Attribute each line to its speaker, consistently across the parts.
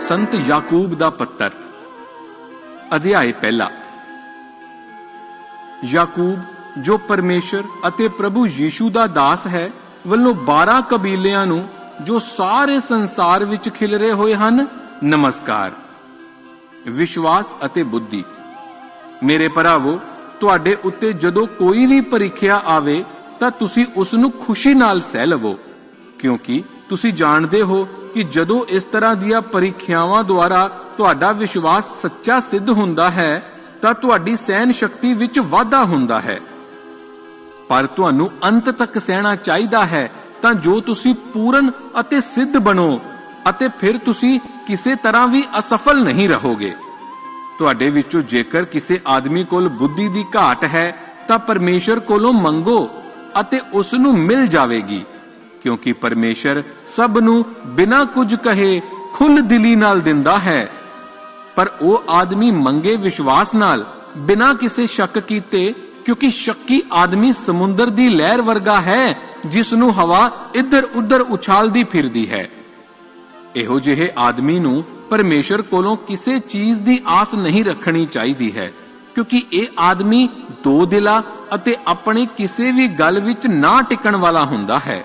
Speaker 1: संत याकूब दा पत्तर अध्याय पहला। याकूब जो परमेश्वर अते प्रभु यीशु दा दास है वल्लों 12 कबीलियां नूं जो सारे संसार विच खिलरे होए हन नमस्कार। विश्वास अते बुद्धि। मेरे भरावो, तुहाडे उत्ते जदों कोई भी परीक्षा आवे तां तुसीं उस नूं खुशी नाल सह लवो, क्योंकि तुसीं जाणदे हो कि जदों इस तरह दीआं परीक्षावां द्वारा तुहाडा विश्वास सच्चा सिद्ध हुंदा है तां तुहाडी सहन शक्ति विच वाधा हुंदा है। पर तुहानूं अंत तक सहना चाहीदा है तां जो तुसीं पूर्ण अते सिद्ध बनो अते फिर तुसीं किसी तरह भी असफल नहीं रहोगे। तुहाडे विचों जेकर किसी आदमी कोल बुद्धि दी घाट है तां परमेश्वर कोलों मंगो अते उस नूं मिल जावेगी, क्योंकि परमेश्वर सब नूं बिना कुछ कहे खुल दिली नाल दिंदा है। पर वो आदमी मंगे विश्वास नाल बिना किसी शक कीते, क्योंकि शक्की आदमी समुंदर दी लहर वर्गा है जिस नूं हवा इधर उधर उछालदी फिरदी है। इहो जिहे आदमी नूं परमेश्वर कोलों किसी चीज दी आस नहीं रखनी चाहिदी है, क्योंकि ये आदमी दो दिला अते अपने किसी भी गल विच ना टिकण वाला हुंदा है।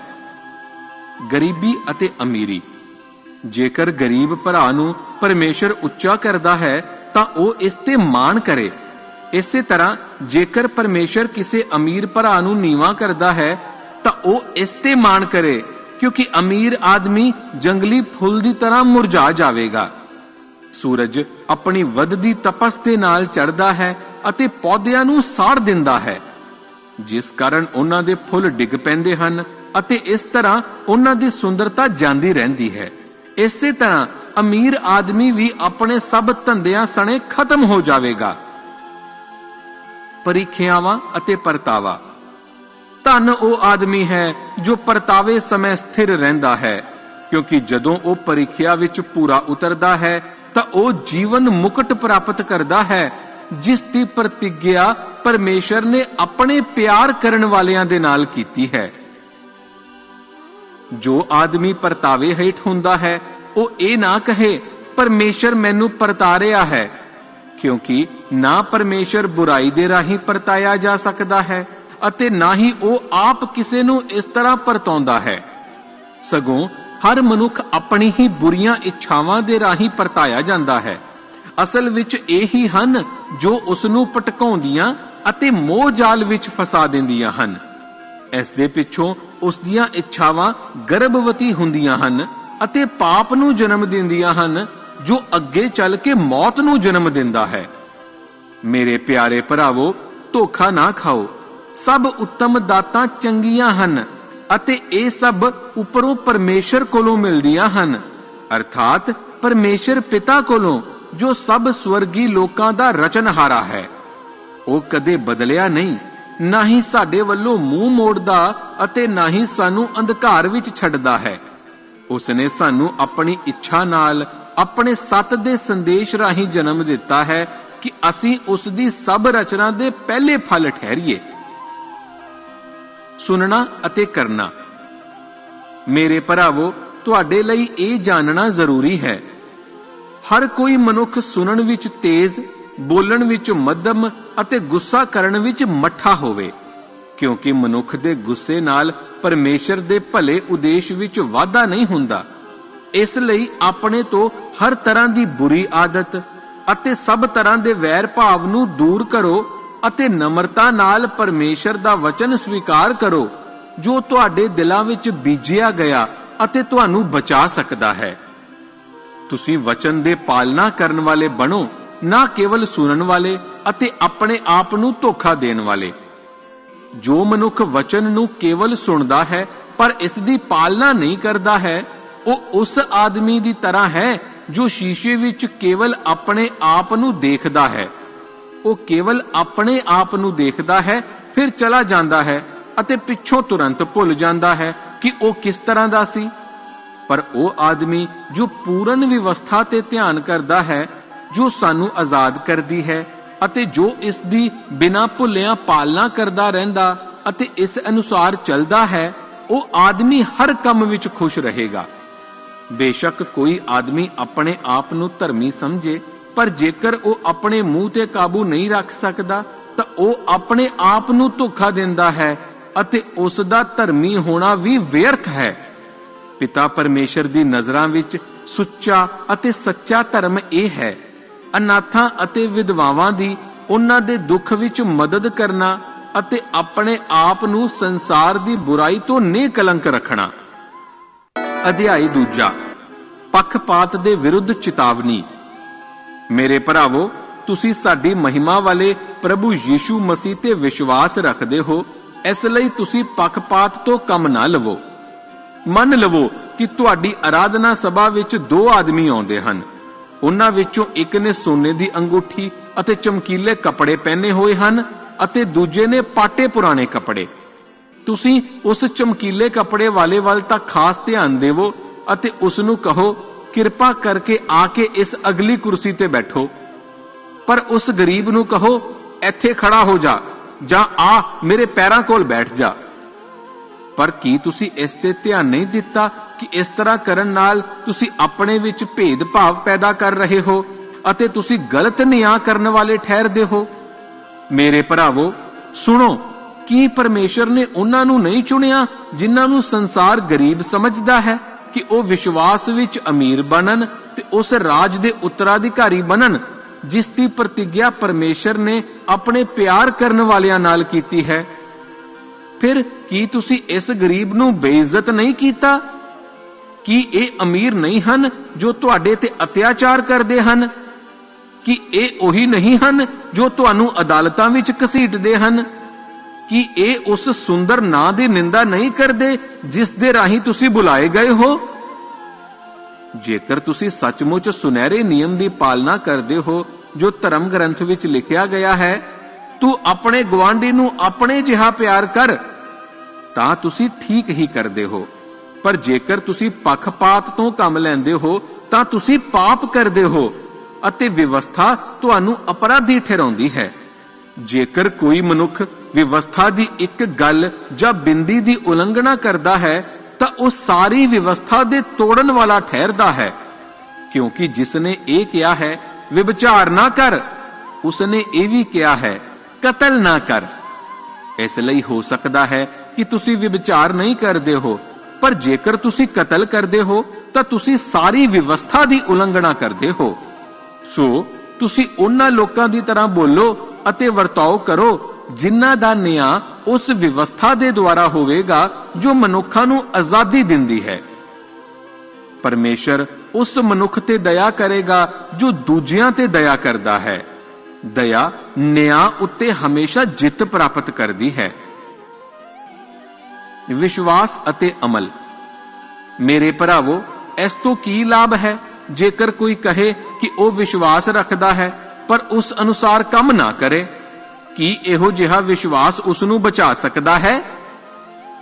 Speaker 1: गरीबी अते अमीरी। जेकर गरीब भरा नूं परमेश्वर उच्चा करदा है तां ओह इस ते माण करे। इसे तरह जेकर परमेश्वर किसी अमीर भरा नूं नीवा करदा है तां ओह इस ते माण करे, क्योंकि अमीर आदमी जंगली फुल दी तरह मुरझा जावेगा। सूरज अपनी वधदी तपस दे नाल चढ़दा है अते पौधिਆਂ ਨੂੰ ਸਾੜ ਦਿੰਦਾ है, जिस कारण उन्हां दे फुੱਲ डिग पैंदे हन अते इस तरह उन्हां दी सुंदरता जांदी रहंदी है। इसे तरह अमीर आदमी भी अपने सब धंधियां सने खत्म हो जावेगा। परीक्षावां अते परतावा। धन वो आदमी है जो परतावे समय स्थिर रहंदा है, क्योंकि जदों वो परीक्षा विच पूरा उतरदा है तां वो जीवन मुकुट प्राप्त करदा है, जिस दी प्रतिज्ञा परमेश्वर ने अपने प्यार करन वालियां दे नाल कीती है। जो आदमी परतावे हेठ हुंदा है वो ये ना कहे परमेश्वर मैनू परता रहा है, क्योंकि ना परमेश्वर बुराई दे राही परताया जा सकता है अते ना ही वो आप किसे नू इस तरह परताउंदा है। सगों हर मनुख अपनी ही बुरियां इच्छावां दे राही परताया जांदा है। असल विच यही हन जो उसनू भटकाउंदियां अते मोह जाल विच फसा दिंदियां हन। इस दे पिछों उस दियां इच्छावां गर्भवती हुंदियां हन अते पाप नू जन्म दिंदियां हन, जो अगे चल के मौत नू जन्म दिंदा है। मेरे प्यारे भरावो, धोखा ना खाओ। सब उत्तम दातां चंगियां हन अते ये सब उपरों परमेश्वर कोलों मिलदियां हन, अर्थात परमेश्वर पिता कोलों, जो सब स्वर्गी लोकां दा रचनहारा है। वो कदे बदलिया नहीं, ना ही साडे वल्लों मूंह मोड़दा अते ना ही सानू अंधकार विच छड्डदा है। उसने सानू अपनी इच्छा नाल अपने सत दे संदेश राही जन्म दिता है कि असीं उस दी सब रचना दे पहले फल ठहरीए। सुनना अते करना। मेरे भरावो, तुहाडे लई ये जानना जरूरी है। हर कोई मनुख सुनन विच तेज, बोलण विच मध्यम अते गुस्सा करन विच मठा होवे, क्योंकि मनुख दे गुस्से नाल परमेश्वर दे भले उद्देश विच वाधा नहीं हुंदा। इसलिए अपने तो हर तरह की बुरी आदत अते सब तरह के वैर भाव नू दूर करो अते नम्रता नाल परमेश्वर दा वचन स्वीकार करो, जो तुहाडे दिलां विच बीजिया गया अते तुहानू बचा सकदा है। तुसीं वचन दे पालना करन वाले बनो, ना केवल सुनन वाले अते अपने आप नू धोखा देण वाले। जो मनुख वचन नू केवल सुनदा है पर इस दी पालना नहीं करदा है, वो उस आदमी दी तरह है जो शीशे विच केवल अपने आप नू देखदा है। वो केवल अपने आप नू देखदा है, फिर चला जांदा है अते पिछों तुरंत भुल जांदा है कि वो किस तरह दा सी। पर वो आदमी जो पूर्ण व्यवस्था ते ध्यान करदा है, जो सानू आजाद करदी है अते जो इस दी बिना भुलिया पालना करदा रहिंदा अते इस अनुसार चलदा है, वो आदमी हर काम विच खुश रहेगा। बेशक कोई आदमी अपने आप ਨੂੰ ਧਰਮੀ ਸਮਝੇ, ਪਰ ਜੇਕਰ ਉਹ ਆਪਣੇ ਮੂੰਹ ਤੇ ਕਾਬੂ ਨਹੀਂ ਰੱਖ ਸਕਦਾ ਤਾਂ ਉਹ ਆਪਣੇ ਆਪ ਨੂੰ ਧੋਖਾ ਦਿੰਦਾ ਹੈ ਅਤੇ ਉਸ ਦਾ ਧਰਮੀ ਹੋਣਾ ਵੀ ਵਿਅਰਥ ਹੈ। ਪਿਤਾ ਪਰਮੇਸ਼ਰ ਦੀ ਨਜ਼ਰਾਂ ਵਿੱਚ ਸੁੱਚਾ ਅਤੇ ਸੱਚਾ ਧਰਮ ਇਹ ਹੈ, ਅਨਾਥਾਂ ਅਤੇ ਵਿਧਵਾਵਾਂ ਦੀ ਉਹਨਾਂ ਦੇ ਦੁੱਖ ਵਿੱਚ ਮਦਦ ਕਰਨਾ ਅਤੇ ਆਪਣੇ ਆਪ ਨੂੰ ਸੰਸਾਰ ਦੀ ਬੁਰਾਈ ਤੋਂ ਨਿਕਲੰਕ ਰੱਖਣਾ। ਅਧਿਆਇ 2 ਪੱਖਪਾਤ ਦੇ ਵਿਰੁੱਧ ਚੇਤਾਵਨੀ। ਮੇਰੇ ਭਰਾਵੋ, ਤੁਸੀਂ ਸਾਡੀ ਮਹਿਮਾ ਵਾਲੇ ਪ੍ਰਭੂ ਯੀਸ਼ੂ ਮਸੀਹ ਤੇ ਵਿਸ਼ਵਾਸ ਰੱਖਦੇ ਹੋ, ਇਸ ਲਈ ਤੁਸੀਂ ਪੱਖਪਾਤ ਤੋਂ ਕੰਮ ਨਾ ਲਵੋ। ਮੰਨ ਲਵੋ ਕਿ ਤੁਹਾਡੀ ਆਰਾਧਨਾ ਸਭਾ ਵਿੱਚ 2 ਆਦਮੀ ਆਉਂਦੇ ਹਨ। ਉਹਨਾਂ ਵਿੱਚੋਂ ਇੱਕ ਨੇ ਸੋਨੇ ਦੀ ਅੰਗੂਠੀ ਅਤੇ ਚਮਕੀਲੇ ਕੱਪੜੇ ਪਹਿਨੇ ਹੋਏ ਹਨ ਅਤੇ ਦੂਜੇ ਨੇ ਪਾਟੇ ਪੁਰਾਣੇ ਕੱਪੜੇ। ਤੁਸੀਂ ਉਸ ਚਮਕੀਲੇ ਕੱਪੜੇ ਵਾਲੇ ਵੱਲ ਤਾਂ ਖਾਸ ਧਿਆਨ ਦੇਵੋ ਅਤੇ ਉਸ ਨੂੰ ਕਹੋ, ਕਿਰਪਾ ਕਰਕੇ ਆ ਕੇ ਇਸ ਅਗਲੀ ਕੁਰਸੀ ਤੇ ਬੈਠੋ। ਪਰ ਉਸ ਗਰੀਬ ਨੂੰ ਕਹੋ, ਇੱਥੇ ਖੜਾ ਹੋ ਜਾ ਜਾਂ ਆ ਮੇਰੇ ਪੈਰਾਂ ਕੋਲ ਬੈਠ ਜਾ। ਪਰ ਕੀ ਤੁਸੀਂ ਇਸ ਤੇ ਧਿਆਨ ਨਹੀਂ ਦਿੱਤਾ ਕਿ ਇਸ ਤਰ੍ਹਾਂ ਕਰਨ ਨਾਲ ਤੁਸੀਂ ਆਪਣੇ ਵਿੱਚ ਭੇਦਭਾਵ ਪੈਦਾ ਕਰ ਰਹੇ ਹੋ ਅਤੇ ਤੁਸੀਂ ਗਲਤ ਨਿਆਂ ਕਰਨ ਵਾਲੇ ਠਹਿਰਦੇ ਹੋ? ਮੇਰੇ ਭਰਾਵੋ, ਸੁਣੋ, ਕੀ ਪਰਮੇਸ਼ਰ ਨੇ ਉਹਨਾਂ ਨੂੰ ਨਹੀਂ ਚੁਣਿਆ ਜਿਨ੍ਹਾਂ ਨੂੰ ਸੰਸਾਰ ਗਰੀਬ ਸਮਝਦਾ ਹੈ ਕਿ ਉਹ ਵਿਸ਼ਵਾਸ ਵਿੱਚ ਅਮੀਰ ਬਣਨ ਤੇ ਉਸ ਰਾਜ ਦੇ ਉੱਤਰਾਧਿਕਾਰੀ ਬਣਨ ਜਿਸ ਦੀ ਪ੍ਰਤਿਗਿਆ ਪਰਮੇਸ਼ਰ ਨੇ ਆਪਣੇ ਪਿਆਰ ਕਰਨ ਵਾਲਿਆਂ ਨਾਲ ਕੀਤੀ ਹੈ? ਫਿਰ ਕੀ ਤੁਸੀਂ ਇਸ ਗਰੀਬ ਨੂੰ ਬੇਇੱਜ਼ਤ ਨਹੀਂ ਕੀਤਾ? ਕੀ ਇਹ ਅਮੀਰ ਨਹੀਂ ਹਨ ਜੋ ਤੁਹਾਡੇ ਤੇ ਅਤਿਆਚਾਰ ਕਰਦੇ ਹਨ? ਕੀ ਇਹ ਉਹੀ ਨਹੀਂ ਹਨ ਜੋ ਤੁਹਾਨੂੰ ਅਦਾਲਤਾਂ ਵਿੱਚ ਘਸੀਟਦੇ ਹਨ? ਕੀ ਇਹ ਉਸ ਸੁੰਦਰ ਨਾਂ ਦੀ ਨਿੰਦਾ ਨਹੀਂ ਕਰਦੇ ਜਿਸ ਦੇ ਰਾਹੀਂ ਤੁਸੀਂ ਬੁਲਾਏ ਗਏ ਹੋ? ਜੇਕਰ ਤੁਸੀਂ ਸੱਚਮੁੱਚ ਸੁਨਹਿਰੇ ਨਿਯਮ ਦੀ ਪਾਲਣਾ ਕਰਦੇ ਹੋ ਜੋ ਧਰਮ ਗ੍ਰੰਥ ਵਿੱਚ ਲਿਖਿਆ ਗਿਆ ਹੈ, ਤੂੰ ਆਪਣੇ ਗੁਆਂਢੀ ਨੂੰ ਆਪਣੇ ਜਿਹਾ ਪਿਆਰ ਕਰ, ਤਾਂ ਤੁਸੀਂ ਠੀਕ ਹੀ ਕਰਦੇ ਹੋ। ਪਰ ਜੇਕਰ ਤੁਸੀਂ ਪੱਖਪਾਤ ਤੋਂ ਕੰਮ ਲੈਂਦੇ ਹੋ ਤਾਂ ਤੁਸੀਂ ਪਾਪ ਕਰਦੇ ਹੋ ਅਤੇ ਵਿਵਸਥਾ ਤੁਹਾਨੂੰ ਅਪਰਾਧੀ ਠਹਿਰਾਉਂਦੀ ਹੈ। ਜੇਕਰ ਕੋਈ ਮਨੁੱਖ ਵਿਵਸਥਾ ਦੀ ਇੱਕ ਗੱਲ ਜਾਂ ਬਿੰਦੀ ਦੀ ਉਲੰਘਣਾ ਕਰਦਾ ਹੈ ਤਾਂ ਉਹ ਸਾਰੀ ਵਿਵਸਥਾ ਦੇ ਤੋੜਨ ਵਾਲਾ ਠਹਿਰਦਾ ਹੈ, ਕਿਉਂਕਿ ਜਿਸ ਨੇ ਇਹ ਕਿਹਾ ਹੈ ਵਿਭਚਾਰ ਨਾ ਕਰ, ਉਸ ਨੇ ਇਹ ਵੀ ਕਿਹਾ ਹੈ ਕਤਲ ਨਾ ਕਰ। ਇਸ ਲਈ ਹੋ ਸਕਦਾ ਹੈ ਕਿ ਤੁਸੀਂ ਵਿਭਚਾਰ ਨਹੀਂ ਕਰਦੇ ਹੋ, ਪਰ ਜੇਕਰ ਤੁਸੀਂ ਕਤਲ ਕਰਦੇ ਹੋ ਤਾਂ ਤੁਸੀਂ ਸਾਰੀ ਵਿਵਸਥਾ ਦੀ ਉਲੰਘਣਾ ਕਰਦੇ ਹੋ। ਸੋ ਤੁਸੀਂ ਉਹਨਾਂ ਲੋਕਾਂ ਦੀ ਤਰ੍ਹਾਂ ਬੋਲੋ ਅਤੇ ਵਰਤਾਓ ਕਰੋ ਜਿਨ੍ਹਾਂ ਦਾ ਨਿਆਂ ਉਸ ਵਿਵਸਥਾ ਦੇ ਦੁਆਰਾ ਹੋਵੇਗਾ ਜੋ ਮਨੁੱਖਾਂ ਨੂੰ ਆਜ਼ਾਦੀ ਦਿੰਦੀ ਹੈ। ਪਰਮੇਸ਼ਰ ਉਸ ਮਨੁੱਖ ਤੇ ਦਇਆ ਕਰੇਗਾ ਜੋ ਦੂਜਿਆਂ ਤੇ ਦਇਆ ਕਰਦਾ ਹੈ। ਦਇਆ ਨਿਆਂ ਉੱਤੇ ਹਮੇਸ਼ਾ ਜਿੱਤ ਪ੍ਰਾਪਤ ਕਰਦੀ ਹੈ। ਵਿਸ਼ਵਾਸ ਅਤੇ ਅਮਲ। ਮੇਰੇ ਭਰਾਵੋ, ਇਸ ਤੋਂ ਕੀ ਲਾਭ ਹੈ ਜੇਕਰ ਕੋਈ ਕਹੇ ਕਿ ਉਹ ਵਿਸ਼ਵਾਸ ਰੱਖਦਾ ਹੈ ਪਰ ਉਸ ਅਨੁਸਾਰ ਕੰਮ ਨਾ ਕਰੇ? ਕੀ ਇਹੋ ਜਿਹਾ ਵਿਸ਼ਵਾਸ ਉਸ ਨੂੰ ਬਚਾ ਸਕਦਾ ਹੈ?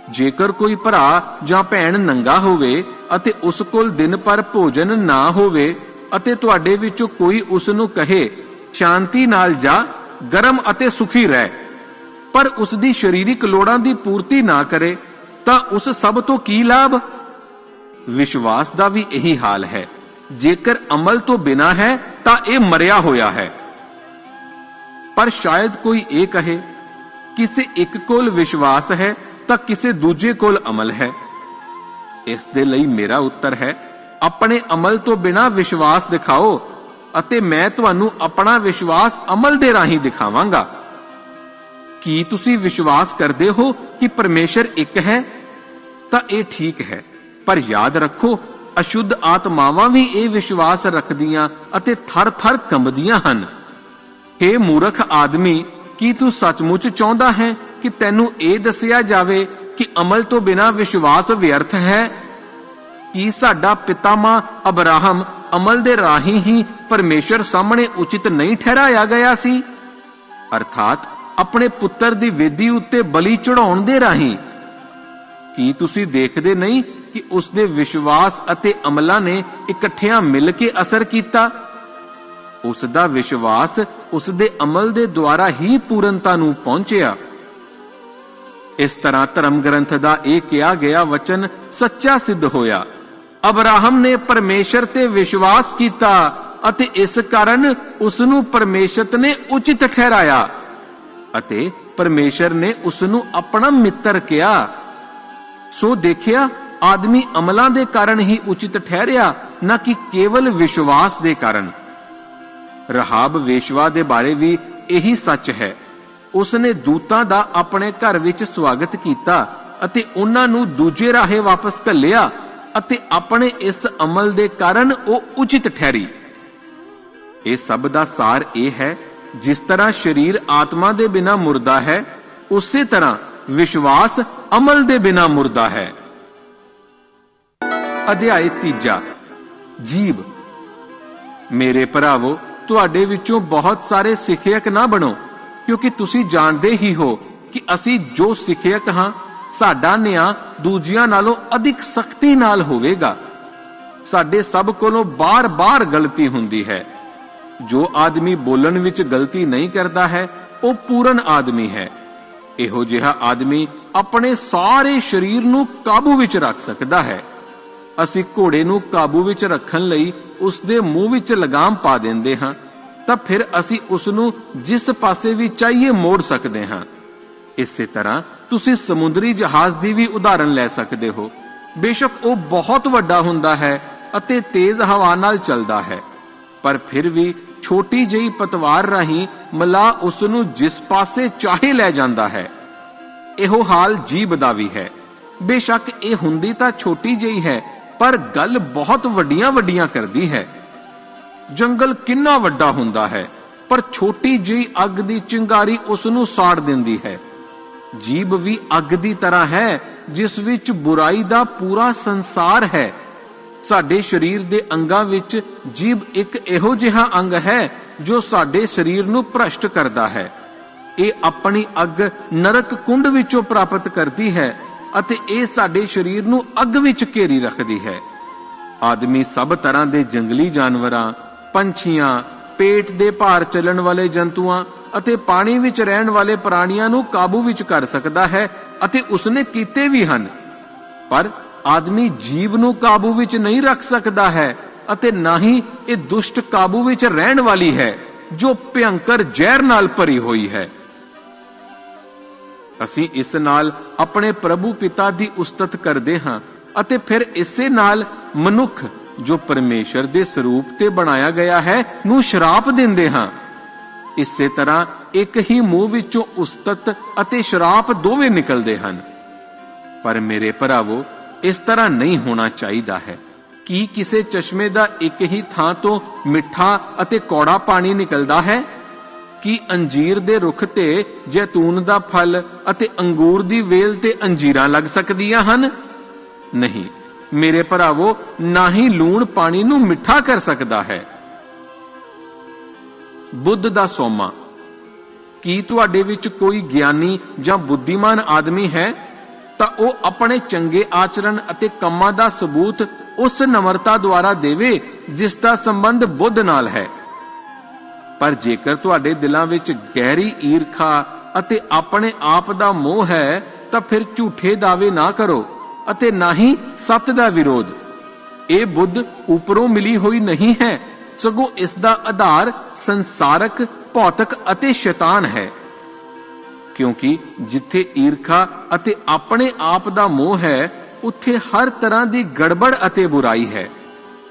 Speaker 1: ਜੇਕਰ ਕੋਈ ਭਰਾ ਜਾਂ ਭੈਣ ਨੰਗਾ ਹੋਵੇ ਅਤੇ ਉਸ ਕੋਲ ਦਿਨ ਭਰ ਭੋਜਨ ਨਾ ਹੋਵੇ ਅਤੇ ਤੁਹਾਡੇ ਵਿੱਚੋਂ ਕੋਈ ਉਸ ਨੂੰ ਕਹੇ ਸ਼ਾਂਤੀ ਨਾਲ ਜਾ, ਗਰਮ ਅਤੇ ਸੁਖੀ ਰਹਿ, ਪਰ ਉਸ ਦੀ ਸਰੀਰਕ ਲੋੜਾਂ ਦੀ ਪੂਰਤੀ ਨਾ ਕਰੇ, ਤਾਂ ਉਸ ਸਭ ਤੋਂ ਕੀ ਲਾਭ? ਵਿਸ਼ਵਾਸ ਦਾ ਵੀ ਇਹੀ ਹਾਲ ਹੈ। ਜੇਕਰ ਅਮਲ ਤੋਂ ਬਿਨਾਂ ਹੈ ਤਾਂ ਇਹ ਮਰਿਆ ਹੋਇਆ ਹੈ। ਪਰ ਸ਼ਾਇਦ ਕੋਈ ਇਹ ਕਹੇ, ਕਿਸੇ ਇੱਕ ਕੋਲ ਵਿਸ਼ਵਾਸ ਹੈ ਤਾਂ ਕਿਸੇ ਦੂਜੇ ਕੋਲ ਅਮਲ ਹੈ। ਇਸ ਦੇ ਲਈ ਮੇਰਾ ਉੱਤਰ ਹੈ, ਆਪਣੇ ਅਮਲ ਤੋਂ ਬਿਨਾਂ ਵਿਸ਼ਵਾਸ ਦਿਖਾਓ ਅਤੇ ਮੈਂ ਤੁਹਾਨੂੰ ਆਪਣਾ ਵਿਸ਼ਵਾਸ ਅਮਲ ਦੇ ਰਾਹੀਂ ਦਿਖਾਵਾਂਗਾ। ਕੀ ਤੁਸੀਂ ਵਿਸ਼ਵਾਸ ਕਰਦੇ ਹੋ ਕਿ ਪਰਮੇਸ਼ਰ ਇੱਕ ਹੈ? ਤਾਂ ਇਹ ਠੀਕ ਹੈ, ਪਰ ਯਾਦ ਰੱਖੋ, ਅਸ਼ੁੱਧ ਆਤਮਾਵਾਂ ਵੀ ਇਹ ਵਿਸ਼ਵਾਸ ਰੱਖਦੀਆਂ ਅਤੇ ਥਰ-ਥਰ ਕੰਬਦੀਆਂ ਹਨ। ਹੇ ਮੂਰਖ ਆਦਮੀ, ਕੀ ਤੂੰ ਸੱਚਮੁੱਚ ਚਾਹੁੰਦਾ ਹੈ ਕਿ ਤੈਨੂੰ ਇਹ ਦੱਸਿਆ ਜਾਵੇ ਕਿ ਅਮਲ ਤੋਂ ਬਿਨਾਂ ਵਿਸ਼ਵਾਸ ਵਿਅਰਥ ਹੈ? ਕੀ ਸਾਡਾ ਪਿਤਾਮਾ ਅਬਰਾਹਮ ਅਮਲ ਦੇ ਰਾਹੀਂ ਹੀ ਪਰਮੇਸ਼ਰ ਸਾਹਮਣੇ ਉਚਿਤ ਨਹੀਂ ਠਹਿਰਾਇਆ ਗਿਆ ਸੀ, ਅਰਥਾਤ ਆਪਣੇ ਪੁੱਤਰ ਦੀ ਵੇਦੀ ਉੱਤੇ ਬਲੀ ਚੜਾਉਣ ਦੇ ਰਾਹੀਂ? ਕੀ ਤੁਸੀਂ ਦੇਖਦੇ ਨਹੀਂ ਕਿ ਉਸ ਦੇ ਵਿਸ਼ਵਾਸ ਅਤੇ ਅਮਲਾਂ ਨੇ ਇਕੱਠਿਆਂ ਮਿਲ ਕੇ ਅਸਰ ਕੀਤਾ? ਉਸ ਦਾ ਵਿਸ਼ਵਾਸ ਉਸ ਦੇ ਅਮਲ ਦੇ ਦੁਆਰਾ ਹੀ ਪੂਰਨਤਾ ਨੂੰ ਪਹੁੰਚਿਆ। ਇਸ ਤਰ੍ਹਾਂ ਧਰਮ ਗ੍ਰੰਥ ਦਾ ਇਹ ਕਿਹਾ ਗਿਆ ਵਚਨ ਸੱਚਾ ਸਿੱਧ ਹੋਇਆ। ਅਬਰਾਹਮ ਨੇ ਪਰਮੇਸ਼ਰ ਤੇ ਵਿਸ਼ਵਾਸ ਕੀਤਾ ਅਤੇ ਇਸ ਕਾਰਨ ਉਸ ਨੂੰ ਪਰਮੇਸ਼ਰ ਨੇ ਉਚਿਤ ਠਹਿਰਾਇਆ ਅਤੇ ਪਰਮੇਸ਼ਰ ਨੇ ਉਸ ਨੂੰ ਆਪਣਾ ਮਿੱਤਰ ਕਿਹਾ। ਸੋ ਦੇਖਿਆ, ਆਦਮੀ ਅਮਲਾਂ ਦੇ ਕਾਰਨ ਹੀ ਉਚਿਤ ਠਹਿਰਿਆ, ਨਾ ਕਿ ਕੇਵਲ ਵਿਸ਼ਵਾਸ ਦੇ ਕਾਰਨ। ਰਹਾਬ ਵੇਸ਼ਵਾ ਦੇ ਬਾਰੇ ਵੀ ਇਹੀ ਸੱਚ ਹੈ। ਉਸ ਨੇ ਦੂਤਾਂ ਦਾ ਆਪਣੇ ਘਰ ਵਿੱਚ ਸਵਾਗਤ ਕੀਤਾ ਅਤੇ ਉਹਨਾਂ ਨੂੰ ਦੂਜੇ ਰਾਹੇ ਵਾਪਸ ਘੱਲਿਆ ਅਤੇ ਆਪਣੇ ਇਸ ਅਮਲ ਦੇ ਕਾਰਨ ਉਹ ਉਚਿਤ ਠਹਿਰੀ। ਇਹ ਸਭ ਦਾ ਸਾਰ ਇਹ ਹੈ, ਜਿਸ ਤਰ੍ਹਾਂ ਸਰੀਰ ਆਤਮਾ ਦੇ ਬਿਨਾਂ ਮੁਰਦਾ ਹੈ, ਉਸੇ ਤਰ੍ਹਾਂ ਵਿਸ਼ਵਾਸ ਅਮਲ ਦੇ ਬਿਨਾਂ ਮੁਰਦਾ ਹੈ। ਅਧਿਆਇ 3 ਜੀਵ। ਮੇਰੇ ਭਰਾਵੋ, ਤੁਹਾਡੇ ਵਿੱਚੋਂ ਬਹੁਤ ਸਾਰੇ ਸਿੱਖਿਅਕ ਨਾ ਬਣੋ, ਕਿਉਂਕਿ ਤੁਸੀਂ ਜਾਣਦੇ ਹੀ ਹੋ ਕਿ ਅਸੀਂ ਜੋ ਸਿੱਖਿਅਕ ਹਾਂ, ਸਾਡਾ ਨਿਆਂ ਦੂਜਿਆਂ ਨਾਲੋਂ ਅਧਿਕ ਸਖਤੀ ਨਾਲ ਹੋਵੇਗਾ। ਸਾਡੇ ਸਭ ਕੋਲੋਂ ਬਾਰ-ਬਾਰ ਗਲਤੀ ਹੁੰਦੀ ਹੈ। ਜੋ ਆਦਮੀ ਬੋਲਣ ਵਿੱਚ ਗਲਤੀ ਨਹੀਂ ਕਰਦਾ ਹੈ, ਉਹ ਪੂਰਨ ਆਦਮੀ ਹੈ। ਇਹੋ ਜਿਹਾ ਆਦਮੀ ਆਪਣੇ ਸਾਰੇ ਸਰੀਰ ਨੂੰ ਕਾਬੂ ਵਿੱਚ ਰੱਖ ਸਕਦਾ ਹੈ। ਅਸੀਂ ਘੋੜੇ ਨੂੰ ਕਾਬੂ ਵਿੱਚ ਰੱਖਣ ਲਈ ਉਸ ਦੇ ਮੂੰਹ ਵਿੱਚ ਲਗਾਮ ਪਾ ਦਿੰਦੇ ਹਾਂ, ਤਾਂ ਫਿਰ ਅਸੀਂ ਉਸ ਨੂੰ ਜਿਸ ਪਾਸੇ ਵੀ ਚਾਹੀਏ ਮੋੜ ਸਕਦੇ ਹਾਂ। ਇਸੇ ਤਰ੍ਹਾਂ ਤੁਸੀਂ ਸਮੁੰਦਰੀ ਜਹਾਜ਼ ਦੀ ਵੀ ਉਦਾਹਰਣ ਲੈ ਸਕਦੇ ਹੋ। ਬੇਸ਼ੱਕ ਉਹ ਬਹੁਤ ਵੱਡਾ ਹੁੰਦਾ ਹੈ ਅਤੇ ਤੇਜ਼ ਹਵਾ ਨਾਲ ਚੱਲਦਾ ਹੈ, ਪਰ ਫਿਰ ਵੀ ਛੋਟੀ ਜਿਹੀ ਪਤਵਾਰ ਰਾਹੀਂ ਮਲਾਹ ਉਸ ਨੂੰ ਜਿਸ ਪਾਸੇ ਚਾਹੇ ਲੈ ਜਾਂਦਾ ਹੈ। ਇਹੋ ਹਾਲ ਜੀਭ ਦਾ ਵੀ ਹੈ। ਬੇਸ਼ੱਕ ਇਹ ਹੁੰਦੀ ਤਾਂ ਛੋਟੀ ਜਿਹੀ ਹੈ, ਪਰ ਗੱਲ ਬਹੁਤ ਵੱਡੀਆਂ ਕਰਦੀ ਹੈ। ਜੰਗਲ ਕਿੰਨਾ ਵੱਡਾ ਹੁੰਦਾ ਹੈ, ਪਰ ਛੋਟੀ ਜਿਹੀ ਅੱਗ ਦੀ ਚਿੰਗਾਰੀ ਉਸ ਨੂੰ ਸਾੜ ਦਿੰਦੀ ਹੈ। ਜੀਭ ਵੀ ਅੱਗ ਦੀ ਤਰ੍ਹਾਂ ਹੈ, ਜਿਸ ਵਿੱਚ ਬੁਰਾਈ ਦਾ ਪੂਰਾ ਸੰਸਾਰ ਹੈ। ਸਾਡੇ ਸਰੀਰ ਦੇ ਅੰਗਾਂ ਵਿੱਚ ਜੀਭ ਇੱਕ ਇਹੋ ਜਿਹਾ ਅੰਗ ਹੈ ਜੋ ਸਾਡੇ ਸਰੀਰ ਨੂੰ ਭ੍ਰਸ਼ਟ ਕਰਦਾ ਹੈ। ਇਹ ਆਪਣੀ ਅੱਗ ਨਰਕ ਕੁੰਡ ਵਿੱਚੋਂ ਪ੍ਰਾਪਤ ਕਰਦੀ ਹੈ ਅਤੇ ਇਹ ਸਾਡੇ ਸਰੀਰ ਨੂੰ ਅੱਗ ਵਿੱਚ ਘੇਰੀ ਰੱਖਦੀ ਹੈ। ਆਦਮੀ ਸਭ ਤਰ੍ਹਾਂ ਦੇ ਜੰਗਲੀ ਜਾਨਵਰਾਂ, ਪੰਛੀਆਂ, ਪੇਟ ਦੇ ਭਾਰ ਚੱਲਣ ਵਾਲੇ ਜੰਤੂਆਂ ਅਤੇ ਪਾਣੀ ਵਿੱਚ ਰਹਿਣ ਵਾਲੇ ਪ੍ਰਾਣੀਆਂ ਨੂੰ ਕਾਬੂ ਵਿੱਚ ਕਰ ਸਕਦਾ ਹੈ ਅਤੇ ਉਸਨੇ ਕੀਤੇ ਵੀ ਹਨ, ਪਰ ਆਦਮੀ ਜੀਭ ਨੂੰ ਕਾਬੂ ਵਿੱਚ ਨਹੀਂ ਰੱਖ ਸਕਦਾ ਹੈ ਅਤੇ ਨਾ ਹੀ ਇਹ ਦੁਸ਼ਟ ਕਾਬੂ ਵਿੱਚ ਰਹਿਣ ਵਾਲੀ ਹੈ, ਜੋ ਭਿਅੰਕਰ ਜ਼ਹਿਰ ਨਾਲ ਭਰੀ ਹੋਈ ਹੈ। ਅਸੀਂ ਇਸ ਨਾਲ ਆਪਣੇ ਪ੍ਰਭੂ ਪਿਤਾ ਦੀ ਉਸਤਤ ਕਰਦੇ ਹਾਂ ਅਤੇ ਫਿਰ ਇਸੇ ਨਾਲ ਮਨੁੱਖ, ਜੋ ਪਰਮੇਸ਼ਰ ਦੇ ਸਰੂਪ ਤੇ ਬਣਾਇਆ ਗਿਆ ਹੈ, ਨੂੰ ਸ਼ਰਾਪ ਦਿੰਦੇ ਹਾਂ। ਇਸੇ ਤਰ੍ਹਾਂ ਇੱਕ ਹੀ ਮੂੰਹ ਵਿੱਚੋਂ ਉਸਤਤ ਅਤੇ ਸ਼ਰਾਪ ਦੋਵੇਂ ਨਿਕਲਦੇ ਹਨ। ਪਰ ਮੇਰੇ ਭਰਾਵੋ, ਇਸ ਤਰ੍ਹਾਂ ਨਹੀਂ ਹੋਣਾ ਚਾਹੀਦਾ ਹੈ। ਕੀ ਕਿਸੇ ਚਸ਼ਮੇ ਦਾ ਇੱਕ ਹੀ ਥਾਂ ਤੋਂ ਮਿੱਠਾ ਅਤੇ ਕੌੜਾ ਪਾਣੀ ਨਿਕਲਦਾ ਹੈ? ਕੀ ਅੰਜੀਰ ਦੇ ਰੁੱਖ ਤੇ ਜੈਤੂਨ ਦਾ ਫਲ ਅਤੇ ਅੰਗੂਰ ਦੀ ਵੇਲ ਤੇ ਅੰਜੀਰਾਂ ਲੱਗ ਸਕਦੀਆਂ ਹਨ? ਨਹੀਂ ਮੇਰੇ ਭਰਾਵੋ, ਨਾ ਹੀ ਲੂਣ ਪਾਣੀ ਨੂੰ ਮਿੱਠਾ ਕਰ ਸਕਦਾ ਹੈ। ਬੁੱਧ ਦਾ ਸੋਮਾ। ਕੀ ਤੁਹਾਡੇ ਵਿੱਚ ਕੋਈ ਗਿਆਨੀ ਜਾਂ ਬੁੱਧੀਮਾਨ ਆਦਮੀ ਹੈ ਤਾਂ ਉਹ ਆਪਣੇ ਚੰਗੇ ਆਚਰਣ ਅਤੇ ਕੰਮਾਂ ਦਾ ਸਬੂਤ ਉਸ ਨਮਰਤਾ ਦੁਆਰਾ ਦੇਵੇ ਜਿਸ ਦਾ ਸੰਬੰਧ ਬੁੱਧ ਨਾਲ ਹੈ। ਪਰ ਜੇਕਰ ਤੁਹਾਡੇ ਦਿਲਾਂ ਵਿੱਚ ਗਹਿਰੀ ਈਰਖਾ ਅਤੇ ਆਪਣੇ ਆਪ ਦਾ ਮੋਹ ਹੈ ਤਾਂ ਫਿਰ ਝੂਠੇ ਦਾਅਵੇ ਨਾ ਕਰੋ ਅਤੇ ਨਾ ਹੀ ਸੱਤ ਦਾ ਵਿਰੋਧ। ਇਹ ਬੁੱਧ ਉੱਪਰੋਂ ਮਿਲੀ ਹੋਈ ਨਹੀਂ ਹੈ, ਸਗੋਂ ਇਸ ਦਾ ਆਧਾਰ ਸੰਸਾਰਕ, ਭੌਤਿਕ ਅਤੇ ਸ਼ੈਤਾਨ ਹੈ। ਕਿਉਂਕਿ ਜਿੱਥੇ ਈਰਖਾ ਅਤੇ ਆਪਣੇ ਆਪ ਦਾ ਮੋਹ ਹੈ, ਉੱਥੇ ਹਰ ਤਰ੍ਹਾਂ ਦੀ ਗੜਬੜ ਅਤੇ ਬੁਰਾਈ ਹੈ।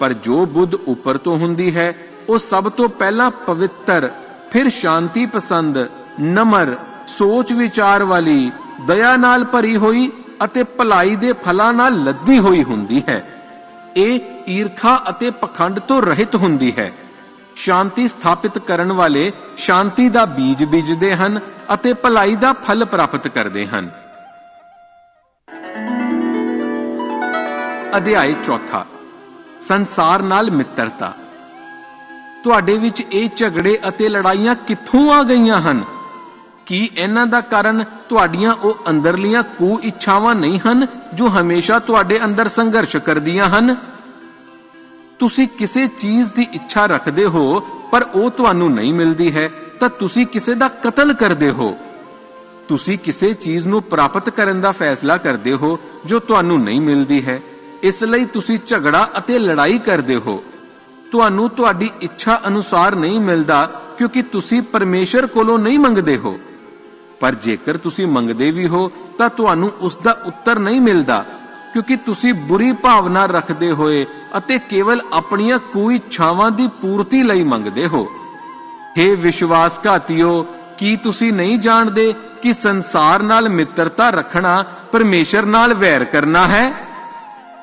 Speaker 1: ਪਰ ਜੋ ਬੁੱਧ ਉੱਪਰ ਤੋਂ ਹੁੰਦੀ ਹੈ, ਉਹ ਸਭ ਤੋਂ ਪਹਿਲਾਂ ਪਵਿੱਤਰ, ਫਿਰ ਸ਼ਾਂਤੀ ਪਸੰਦ, ਨਮਰ, ਸੋਚ ਵਿਚਾਰ ਵਾਲੀ, ਦਇਆ ਨਾਲ ਭਰੀ ਹੋਈ ਅਤੇ ਭਲਾਈ ਦੇ ਫਲਾਂ ਨਾਲ ਲੱਦੀ ਹੋਈ ਹੁੰਦੀ ਹੈ। ਇਹ ਈਰਖਾ ਅਤੇ ਪਖੰਡ ਤੋਂ ਰਹਿਤ ਹੁੰਦੀ ਹੈ। ਸ਼ਾਂਤੀ ਸਥਾਪਿਤ ਕਰਨ ਵਾਲੇ ਸ਼ਾਂਤੀ ਦਾ ਬੀਜ ਬੀਜਦੇ ਹਨ ਅਤੇ ਭਲਾਈ ਦਾ ਫਲ ਪ੍ਰਾਪਤ ਕਰਦੇ ਹਨ। ਅਧਿਆਇ 4 ਸੰਸਾਰ ਨਾਲ ਮਿੱਤਰਤਾ। ਤੁਹਾਡੇ ਵਿੱਚ ਇਹ ਝਗੜੇ ਅਤੇ ਲੜਾਈਆਂ ਕਿੱਥੋਂ ਆ ਗਈਆਂ ਹਨ? ਕੀ ਇਹਨਾਂ ਦਾ ਕਾਰਨ ਤੁਹਾਡੀਆਂ ਉਹ ਅੰਦਰਲੀਆਂ ਕੁ ਇੱਛਾਵਾਂ ਨਹੀਂ ਹਨ ਜੋ ਹਮੇਸ਼ਾ ਤੁਹਾਡੇ ਅੰਦਰ ਸੰਘਰਸ਼ ਕਰਦੀਆਂ ਹਨ? ਤੁਸੀਂ ਕਿਸੇ ਚੀਜ਼ ਦੀ ਇੱਛਾ ਰੱਖਦੇ ਹੋ ਪਰ ਉਹ ਤੁਹਾਨੂੰ ਨਹੀਂ ਮਿਲਦੀ ਹੈ ਤਾਂ ਤੁਸੀਂ ਕਿਸੇ ਦਾ ਕਤਲ ਕਰਦੇ ਹੋ। ਤੁਸੀਂ ਕਿਸੇ ਚੀਜ਼ ਨੂੰ ਪ੍ਰਾਪਤ ਕਰਨ ਦਾ ਫੈਸਲਾ ਕਰਦੇ ਹੋ ਜੋ ਤੁਹਾਨੂੰ ਨਹੀਂ ਮਿਲਦੀ ਹੈ ਇਸ ਲਈ ਤੁਸੀਂ ਝਗੜਾ ਅਤੇ ਲੜਾਈ ਕਰਦੇ ਹੋ। ਤੁਹਾਨੂੰ ਤੁਹਾਡੀ ਇੱਛਾ ਅਨੁਸਾਰ ਨਹੀਂ ਮਿਲਦਾ ਕਿਉਂਕਿ ਤੁਸੀਂ ਪਰਮੇਸ਼ਰ ਕੋਲੋਂ ਨਹੀਂ ਮੰਗਦੇ ਹੋ। ਪਰ ਜੇਕਰ ਤੁਸੀਂ ਮੰਗਦੇ ਵੀ ਹੋ ਤਾਂ ਤੁਹਾਨੂੰ ਉਸ ਦਾ ਉੱਤਰ ਨਹੀਂ ਮਿਲਦਾ ਕਿਉਂਕਿ ਤੁਸੀਂ ਬੁਰੀ ਭਾਵਨਾ ਰੱਖਦੇ ਹੋਏ ਅਤੇ ਕੇਵਲ ਆਪਣੀਆਂ ਕੁਇੱਛਾਵਾਂ ਦੀ ਪੂਰਤੀ ਲਈ ਮੰਗਦੇ ਹੋ। ਹੇ ਵਿਸ਼ਵਾਸਘਾਤੀਓ, ਕੀ ਤੁਸੀਂ ਨਹੀਂ ਜਾਣਦੇ ਕਿ ਸੰਸਾਰ ਨਾਲ ਮਿੱਤਰਤਾ ਰੱਖਣਾ ਪਰਮੇਸ਼ਰ ਨਾਲ ਵੈਰ ਕਰਨਾ ਹੈ?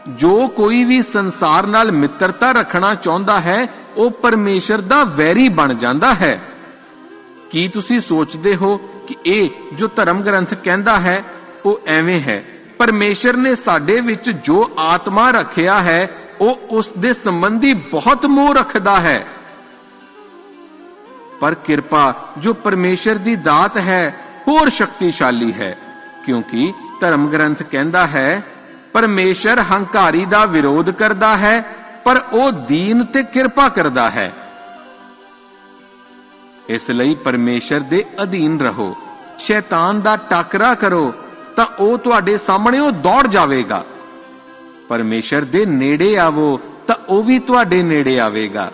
Speaker 1: ਜੋ ਕੋਈ ਵੀ ਸੰਸਾਰ ਨਾਲ ਮਿੱਤਰਤਾ ਰੱਖਣਾ ਚਾਹੁੰਦਾ ਹੈ ਉਹ ਪਰਮੇਸ਼ਰ ਦਾ ਵੈਰੀ ਬਣ ਜਾਂਦਾ ਹੈ। ਕੀ ਤੁਸੀਂ ਸੋਚਦੇ ਹੋ ਕਿ ਇਹ ਜੋ ਧਰਮ ਗ੍ਰੰਥ ਕਹਿੰਦਾ ਹੈ ਉਹ ਐਵੇਂ ਹੈ? ਪਰਮੇਸ਼ਰ ਨੇ ਸਾਡੇ ਵਿੱਚ ਜੋ ਆਤਮਾ ਰੱਖਿਆ ਹੈ ਉਹ ਉਸ ਦੇ ਸੰਬੰਧੀ ਬਹੁਤ ਮੋਹ ਰੱਖਦਾ ਹੈ। ਪਰ ਕਿਰਪਾ ਜੋ ਪਰਮੇਸ਼ਰ ਦੀ ਦਾਤ ਹੈ ਹੋਰ ਸ਼ਕਤੀਸ਼ਾਲੀ ਹੈ, ਕਿਉਂਕਿ ਧਰਮ ਗ੍ਰੰਥ ਕਹਿੰਦਾ ਹੈ ਪਰਮੇਸ਼ਰ ਹੰਕਾਰੀ ਦਾ ਵਿਰੋਧ ਕਰਦਾ ਹੈ ਪਰ ਉਹ ਦੀਨ ਤੇ ਕਿਰਪਾ ਕਰਦਾ ਹੈ। ਇਸ ਲਈ ਪਰਮੇਸ਼ਰ ਦੇ ਅਧੀਨ ਰਹੋ। ਸ਼ੈਤਾਨ ਦਾ ਟਾਕਰਾ ਕਰੋ ਤਾਂ ਉਹ ਤੁਹਾਡੇ ਸਾਹਮਣੇ ਦੌੜ ਜਾਵੇਗਾ। ਪਰਮੇਸ਼ਰ ਦੇ ਨੇੜੇ ਆਵੋ ਤਾਂ ਉਹ ਵੀ ਤੁਹਾਡੇ ਨੇੜੇ ਆਵੇਗਾ।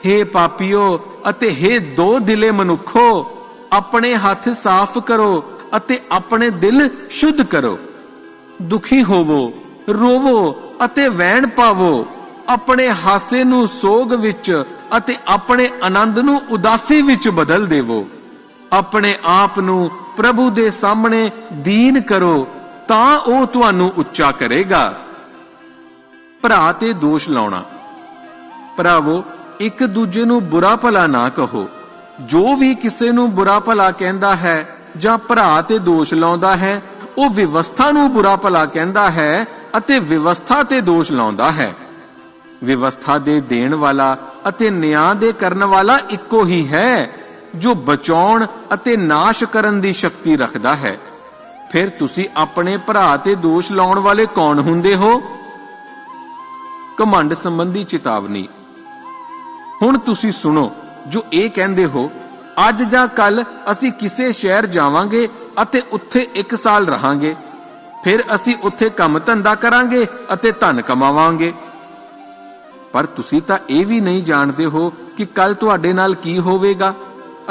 Speaker 1: ਹੇ ਪਾਪੀਓ ਅਤੇ ਹੇ ਦੋ ਦਿਲੇ ਮਨੁੱਖੋ, ਆਪਣੇ ਹੱਥ ਸਾਫ਼ ਕਰੋ ਅਤੇ ਆਪਣੇ ਦਿਲ ਸ਼ੁੱਧ ਕਰੋ। ਦੁਖੀ ਹੋਵੋ, ਰੋਵੋ ਅਤੇ ਵੈਣ ਪਾਵੋ। ਆਪਣੇ ਹਾਸੇ ਨੂੰ ਸੋਗ ਵਿੱਚ ਅਤੇ ਆਪਣੇ ਆਨੰਦ ਨੂੰ ਉਦਾਸੀ ਵਿੱਚ ਬਦਲ ਦੇਵੋ। ਆਪਣੇ ਆਪ ਨੂੰ ਪ੍ਰਭੂ ਦੇ ਸਾਹਮਣੇ ਦੀਨ ਕਰੋ ਤਾਂ ਉਹ ਤੁਹਾਨੂੰ ਉੱਚਾ ਕਰੇਗਾ। ਭਰਾ ਤੇ ਦੋਸ਼ ਲਾਉਣਾ। ਭਰਾਵੋ, ਇੱਕ ਦੂਜੇ ਨੂੰ ਬੁਰਾ ਭਲਾ ਨਾ ਕਹੋ। ਜੋ ਵੀ ਕਿਸੇ ਨੂੰ ਬੁਰਾ ਭਲਾ ਕਹਿੰਦਾ ਹੈ ਜਾਂ ਭਰਾ ਤੇ ਦੋਸ਼ ਲਾਉਂਦਾ ਹੈ ਉਹ ਵਿਵਸਥਾ ਨੂੰ ਬੁਰਾ ਭਲਾ ਕਹਿੰਦਾ ਹੈ ਅਤੇ ਵਿਵਸਥਾ ਤੇ ਦੋਸ਼ ਲਾਉਂਦਾ ਹੈ। ਵਿਵਸਥਾ ਦੇ ਦੇਣ ਵਾਲਾ ਅਤੇ ਨਿਆਂ ਦੇ ਕਰਨ ਵਾਲਾ ਇੱਕੋ ਹੀ ਹੈ ਜੋ ਬਚਾਉਣ ਅਤੇ ਨਾਸ਼ ਕਰਨ ਦੀ ਸ਼ਕਤੀ ਰੱਖਦਾ ਹੈ। ਫਿਰ ਤੁਸੀਂ ਆਪਣੇ ਭਰਾ ਤੇ ਦੋਸ਼ ਲਾਉਣ ਵਾਲੇ ਕੌਣ ਹੁੰਦੇ ਹੋ? ਘਮੰਡ ਸੰਬੰਧੀ ਚੇਤਾਵਨੀ। ਹੁਣ ਤੁਸੀਂ ਸੁਣੋ ਜੋ ਇਹ ਕਹਿੰਦੇ ਹੋ, ਅੱਜ ਜਾਂ ਕੱਲ ਅਸੀਂ ਕਿਸੇ ਸ਼ਹਿਰ ਜਾਵਾਂਗੇ ਅਤੇ ਉੱਥੇ 1 ਸਾਲ ਰਹਾਂਗੇ। ਫਿਰ ਅਸੀਂ ਉੱਥੇ ਕੰਮ ਧੰਦਾ ਕਰਾਂਗੇ ਅਤੇ ਧਨ ਕਮਾਵਾਂਗੇ। ਪਰ ਤੁਸੀਂ ਤਾਂ ਇਹ ਵੀ ਨਹੀਂ ਜਾਣਦੇ ਹੋ ਕਿ ਕੱਲ ਤੁਹਾਡੇ ਨਾਲ ਕੀ ਹੋਵੇਗਾ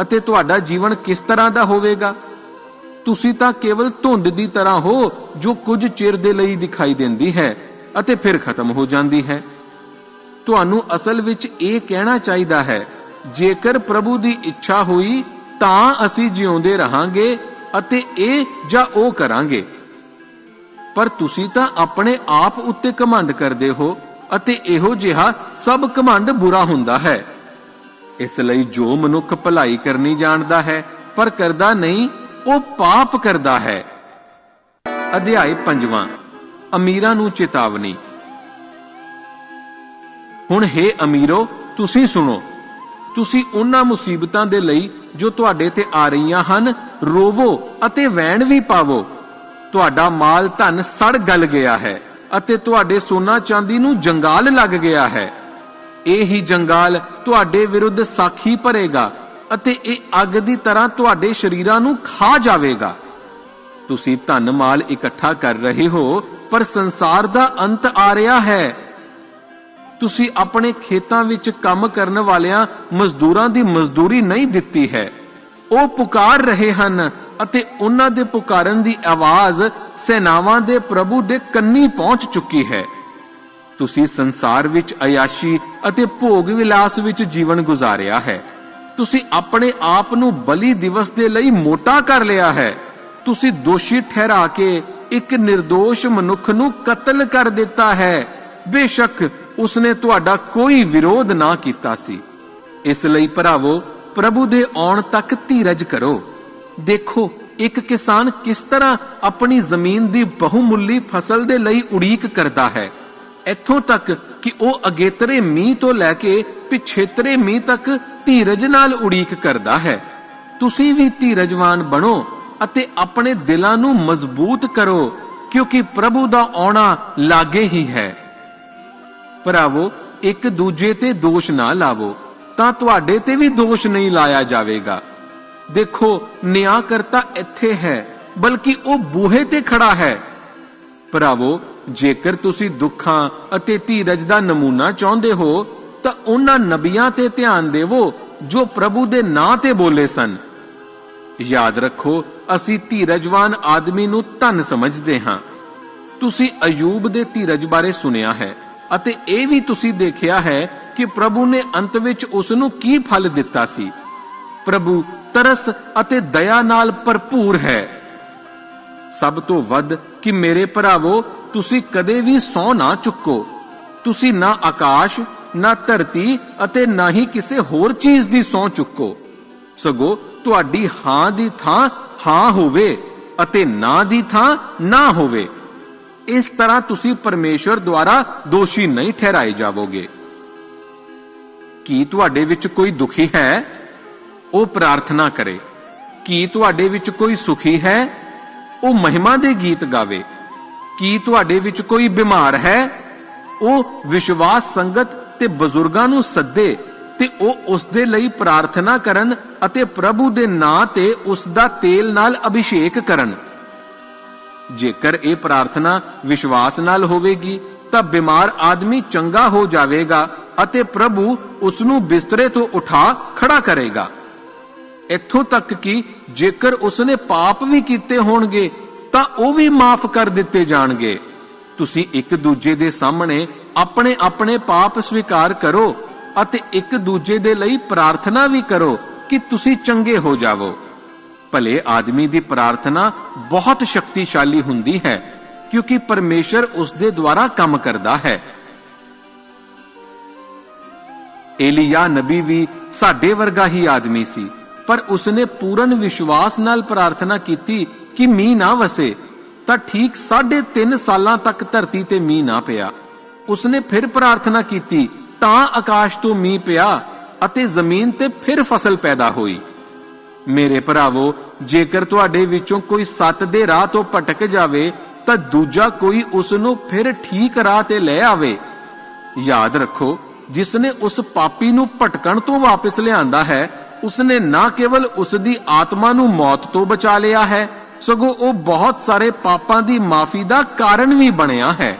Speaker 1: ਅਤੇ ਤੁਹਾਡਾ ਜੀਵਨ ਕਿਸ ਤਰ੍ਹਾਂ ਦਾ ਹੋਵੇਗਾ। ਤੁਸੀਂ ਤਾਂ ਕੇਵਲ ਧੁੰਦ ਦੀ ਤਰ੍ਹਾਂ ਹੋ ਜੋ ਕੁਝ ਚਿਰ ਦੇ ਲਈ ਦਿਖਾਈ ਦਿੰਦੀ ਹੈ ਅਤੇ ਫਿਰ ਖਤਮ ਹੋ ਜਾਂਦੀ ਹੈ। ਤੁਹਾਨੂੰ ਅਸਲ ਵਿੱਚ ਇਹ ਕਹਿਣਾ ਚਾਹੀਦਾ ਹੈ, ਜੇਕਰ ਪ੍ਰਭੂ ਦੀ ਇੱਛਾ ਹੋਈ ਤਾਂ ਅਸੀਂ ਜਿਉਂਦੇ ਰਹਾਂਗੇ ਅਤੇ ਇਹ ਜਾਂ ਉਹ ਕਰਾਂਗੇ। ਪਰ ਤੁਸੀਂ ਤਾਂ ਆਪਣੇ ਆਪ ਉੱਤੇ ਘਮੰਡ ਕਰਦੇ ਹੋ ਅਤੇ ਇਹੋ ਜਿਹਾ ਸਭ ਘਮੰਡ ਬੁਰਾ ਹੁੰਦਾ ਹੈ। ਇਸ ਲਈ ਜੋ ਮਨੁੱਖ ਭਲਾਈ ਕਰਨੀ ਜਾਣਦਾ ਹੈ ਪਰ ਕਰਦਾ ਨਹੀਂ, ਉਹ ਪਾਪ ਕਰਦਾ ਹੈ। ਅਧਿਆਇ 5। ਅਮੀਰਾਂ ਨੂੰ ਚੇਤਾਵਨੀ। ਹੁਣ ਹੇ ਅਮੀਰੋ, ਤੁਸੀਂ ਸੁਣੋ। ਤੁਸੀਂ ਉਹਨਾਂ ਮੁਸੀਬਤਾਂ ਦੇ ਲਈ ਜੋ ਤੁਹਾਡੇ ਤੇ ਆ ਰਹੀਆਂ ਹਨ ਰੋਵੋ ਅਤੇ ਵੈਣ ਵੀ ਪਾਵੋ। ਤੁਹਾਡਾ ਮਾਲ ਧਨ ਸੜ ਗਲ ਗਿਆ ਹੈ ਅਤੇ ਤੁਹਾਡੇ ਸੋਨਾ ਚਾਂਦੀ ਨੂੰ ਜੰਗਾਲ ਲੱਗ ਗਿਆ ਹੈ। ਇਹ ਹੀ ਜੰਗਾਲ ਤੁਹਾਡੇ ਵਿਰੁੱਧ ਸਾਖੀ ਭਰੇਗਾ ਅਤੇ ਇਹ ਅੱਗ ਦੀ ਤਰ੍ਹਾਂ ਤੁਹਾਡੇ ਸ਼ਰੀਰਾਂ ਨੂੰ ਖਾ ਜਾਵੇਗਾ। ਤੁਸੀਂ ਧਨ ਮਾਲ ਇਕੱਠਾ ਕਰ ਰਹੇ ਹੋ ਪਰ ਸੰਸਾਰ ਦਾ ਅੰਤ ਆ ਰਿਹਾ ਹੈ। ਤੁਸੀਂ ਆਪਣੇ ਖੇਤਾਂ ਵਿੱਚ ਕੰਮ ਕਰਨ ਵਾਲਿਆਂ ਮਜ਼ਦੂਰਾਂ ਦੀ ਮਜ਼ਦੂਰੀ ਨਹੀਂ ਦਿੱਤੀ ਹੈ। ਉਹ ਪੁਕਾਰ ਰਹੇ ਹਨ ਅਤੇ ਉਹਨਾਂ ਦੇ ਪੁਕਾਰਨ ਦੀ ਆਵਾਜ਼ ਸੈਨਾਵਾਂ ਦੇ ਪ੍ਰਭੂ ਦੇ ਕੰਨੀ ਪਹੁੰਚ ਚੁੱਕੀ ਹੈ। ਤੁਸੀਂ ਸੰਸਾਰ ਵਿੱਚ ਅਯਾਸ਼ੀ ਅਤੇ ਭੋਗ ਵਿਲਾਸ ਵਿੱਚ ਜੀਵਨ ਗੁਜ਼ਾਰਿਆ ਹੈ। ਤੁਸੀਂ ਆਪਣੇ ਆਪ ਨੂੰ ਬਲੀ ਦਿਵਸ ਦੇ ਲਈ ਮੋਟਾ ਕਰ ਲਿਆ ਹੈ। ਤੁਸੀਂ ਦੋਸ਼ੀ ਠਹਿਰਾ ਕੇ ਇੱਕ ਨਿਰਦੋਸ਼ ਮਨੁੱਖ ਨੂੰ ਕਤਲ ਕਰ ਦਿੱਤਾ ਹੈ, ਬੇਸ਼ੱਕ ਉਸਨੇ ਤੁਹਾਡਾ ਕੋਈ ਵਿਰੋਧ ਨਾ ਕੀਤਾ ਸੀ। ਇਸ ਲਈ ਭਰਾਵੋ, ਪ੍ਰਭੂ ਦੇ ਆਉਣ ਤੱਕ ਧੀਰਜ ਕਰੋ। ਦੇਖੋ, ਇੱਕ ਕਿਸਾਨ ਕਿਸ ਤਰ੍ਹਾਂ ਆਪਣੀ ਜ਼ਮੀਨ ਦੀ ਬਹੁਮੁੱਲੀ ਫਸਲ ਦੇ ਲਈ ਉਡੀਕ ਕਰਦਾ ਹੈ, ਇੱਥੋਂ ਤੱਕ ਕਿ ਉਹ ਅਗੇਤਰੇ ਮੀਂਹ ਤੋਂ ਲੈ ਕੇ ਪਿਛੇਤਰੇ ਮੀਂਹ ਤੱਕ ਧੀਰਜ ਨਾਲ ਉਡੀਕ ਕਰਦਾ ਹੈ। ਤੁਸੀਂ ਵੀ ਧੀਰਜਵਾਨ ਬਣੋ ਅਤੇ ਆਪਣੇ ਦਿਲਾਂ ਨੂੰ ਮਜ਼ਬੂਤ ਕਰੋ, ਕਿਉਂਕਿ ਪ੍ਰਭੂ ਦਾ ਆਉਣਾ ਲਾਗੇ ਹੀ ਹੈ। ਭਰਾਵੋ, ਇੱਕ ਦੂਜੇ ਤੇ ਦੋਸ਼ ਨਾ ਲਾਵੋ ਤਾਂ ਤੁਹਾਡੇ ਤੇ ਵੀ ਦੋਸ਼ ਨਹੀਂ ਲਾਇਆ ਜਾਵੇਗਾ। ਦੇਖੋ, ਨਿਆਂ ਕਰਤਾ ਇੱਥੇ ਹੈ, ਬਲਕਿ ਉਹ ਬੂਹੇ ਤੇ ਖੜਾ ਹੈ। ਭਰਾਵੋ, ਜੇਕਰ ਤੁਸੀਂ ਦੁੱਖਾਂ ਅਤੇ ਧੀਰਜ ਦਾ ਨਮੂਨਾ ਚਾਹੁੰਦੇ ਹੋ ਤਾਂ ਉਹਨਾਂ ਨਬੀਆਂ ਤੇ ਧਿਆਨ ਦੇਵੋ ਜੋ ਪ੍ਰਭੂ ਦੇ ਨਾਂ ਤੇ ਬੋਲੇ ਸਨ। ਯਾਦ ਰੱਖੋ, ਅਸੀਂ ਧੀਰਜਵਾਨ ਆਦਮੀ ਨੂੰ ਧਨ ਸਮਝਦੇ ਹਾਂ। ਤੁਸੀਂ ਅਯੂਬ ਦੇ ਧੀਰਜ ਬਾਰੇ ਸੁਣਿਆ ਹੈ ਅਤੇ ਇਹ ਵੀ ਤੁਸੀਂ ਦੇਖਿਆ ਹੈ ਕਿ ਪ੍ਰਭੂ ਨੇ ਅੰਤ ਵਿੱਚ ਉਸ ਨੂੰ ਕੀ ਫਲ ਦਿੱਤਾ ਸੀ। ਪ੍ਰਭੂ ਤਰਸ ਅਤੇ ਦਇਆ ਨਾਲ ਭਰਪੂਰ ਹੈ। ਸਭ ਤੋਂ ਵੱਧ ਕਿ ਮੇਰੇ ਭਰਾਵੋ, ਤੁਸੀਂ ਕਦੇ ਵੀ ਸਹੁੰ ਨਾ ਚੁੱਕੋ। ਤੁਸੀਂ ਨਾ ਆਕਾਸ਼, ਨਾ ਧਰਤੀ ਅਤੇ ਨਾ ਹੀ ਕਿਸੇ ਹੋਰ ਚੀਜ਼ ਦੀ ਸਹੁੰ ਚੁੱਕੋ, ਸਗੋਂ ਤੁਹਾਡੀ ਹਾਂ ਦੀ ਥਾਂ ਹਾਂ ਹੋਵੇ ਅਤੇ ਨਾ ਦੀ ਥਾਂ ਨਾ ਹੋਵੇ। ਇਸ ਤਰ੍ਹਾਂ ਤੁਸੀਂ ਪਰਮੇਸ਼ਵਰ ਦੁਆਰਾ ਦੋਸ਼ੀ ਨਹੀਂ ਠਹਿਰਾਏ ਜਾਵੋਗੇ। ਕੀ ਤੁਹਾਡੇ ਵਿੱਚ ਕੋਈ ਦੁਖੀ ਹੈ? ਉਹ ਪ੍ਰਾਰਥਨਾ ਕਰੇ। ਕੀ ਤੁਹਾਡੇ ਵਿੱਚ ਕੋਈ ਸੁਖੀ ਹੈ? ਉਹ ਮਹਿਮਾ ਦੇ ਗੀਤ ਗਾਵੇ। ਕੀ ਤੁਹਾਡੇ ਵਿੱਚ ਕੋਈ ਬਿਮਾਰ ਹੈ? ਉਹ ਵਿਸ਼ਵਾਸ ਸੰਗਤ ਤੇ ਬਜ਼ੁਰਗਾਂ ਨੂੰ ਸੱਦੇ ਤੇ ਉਹ ਉਸ ਦੇ ਲਈ ਪ੍ਰਾਰਥਨਾ ਕਰਨ ਅਤੇ ਪ੍ਰਭੂ ਦੇ ਨਾਂ ਤੇ ਉਸ ਦਾ ਤੇਲ ਨਾਲ ਅਭਿਸ਼ੇਕ ਕਰਨ। ਜੇਕਰ ਇਹ ਪ੍ਰਾਰਥਨਾ ਵਿਸ਼ਵਾਸ ਨਾਲ ਹੋਵੇਗੀ ਤਾਂ ਬਿਮਾਰ ਆਦਮੀ ਚੰਗਾ ਹੋ ਜਾਵੇਗਾ ਅਤੇ ਪ੍ਰਭੂ ਉਸ ਨੂੰ ਬਿਸਤਰੇ ਤੋਂ ਉਠਾ ਖੜਾ ਕਰੇਗਾ। ਇੱਥੋਂ ਤੱਕ ਕਿ ਜੇਕਰ ਉਸਨੇ ਪਾਪ ਵੀ ਕੀਤੇ ਹੋਣਗੇ ਤਾਂ ਉਹ ਵੀ ਮਾਫ ਕਰ ਦਿੱਤੇ ਜਾਣਗੇ। ਤੁਸੀਂ ਇੱਕ ਦੂਜੇ ਦੇ ਸਾਹਮਣੇ ਆਪਣੇ ਆਪਣੇ ਪਾਪ ਸਵੀਕਾਰ ਕਰੋ ਅਤੇ ਇੱਕ ਦੂਜੇ ਦੇ ਲਈ ਪ੍ਰਾਰਥਨਾ ਵੀ ਕਰੋ ਕਿ ਤੁਸੀਂ ਚੰਗੇ ਹੋ ਜਾਵੋ। ਭਲੇ ਆਦਮੀ ਦੀ ਪ੍ਰਾਰਥਨਾ ਬਹੁਤ ਸ਼ਕਤੀਸ਼ਾਲੀ ਹੁੰਦੀ ਹੈ ਕਿਉਂਕਿ ਪਰਮੇਸ਼ਰ ਉਸ ਦੇ ਦੁਆਰਾ ਕੰਮ ਕਰਦਾ ਹੈ। ਏਲੀਯਾ ਨਬੀ ਵੀ ਸਾਡੇ ਵਰਗਾ ਹੀ ਆਦਮੀ ਸੀ, ਪਰ ਉਸਨੇ ਪੂਰਨ ਵਿਸ਼ਵਾਸ ਨਾਲ ਪ੍ਰਾਰਥਨਾ ਕੀਤੀ ਕਿ ਮੀਂਹ ਨਾ ਵਸੇ, ਤਾਂ ਠੀਕ 3.5 ਸਾਲਾਂ ਤੱਕ ਧਰਤੀ ਤੇ ਮੀਂਹ ਨਾ ਪਿਆ। ਉਸਨੇ ਫਿਰ ਪ੍ਰਾਰਥਨਾ ਕੀਤੀ ਤਾਂ ਆਕਾਸ਼ ਤੋਂ ਮੀਂਹ ਪਿਆ ਅਤੇ ਜ਼ਮੀਨ ਤੇ ਫਿਰ ਫਸਲ ਪੈਦਾ ਹੋਈ। ਮੇਰੇ ਭਰਾਵੋ, ਜੇਕਰ ਤੁਹਾਡੇ ਵਿੱਚੋਂ ਕੋਈ ਸੱਤ ਦੇ ਰਾਹ ਤੋਂ ਭਟਕ ਜਾਵੇ ਤਾਂ ਦੂਜਾ ਕੋਈ ਉਸ ਨੂੰ ਫਿਰ ਠੀਕ ਰਾਹ ਤੇ ਲੈ ਆਵੇ। ਯਾਦ ਰੱਖੋ, ਜਿਸਨੇ ਉਸ ਪਾਪੀ ਨੂੰ ਭਟਕਣ ਤੋਂ ਵਾਪਸ ਲਿਆਂਦਾ ਹੈ, ਉਸਨੇ ਨਾ ਕੇਵਲ ਉਸ ਦੀ ਆਤਮਾ ਨੂੰ ਮੌਤ ਤੋਂ ਬਚਾ ਲਿਆ ਹੈ, ਸਗੋਂ ਉਹ ਬਹੁਤ ਸਾਰੇ ਪਾਪਾਂ ਦੀ ਮਾਫੀ ਦਾ ਕਾਰਨ ਵੀ ਬਣਿਆ ਹੈ।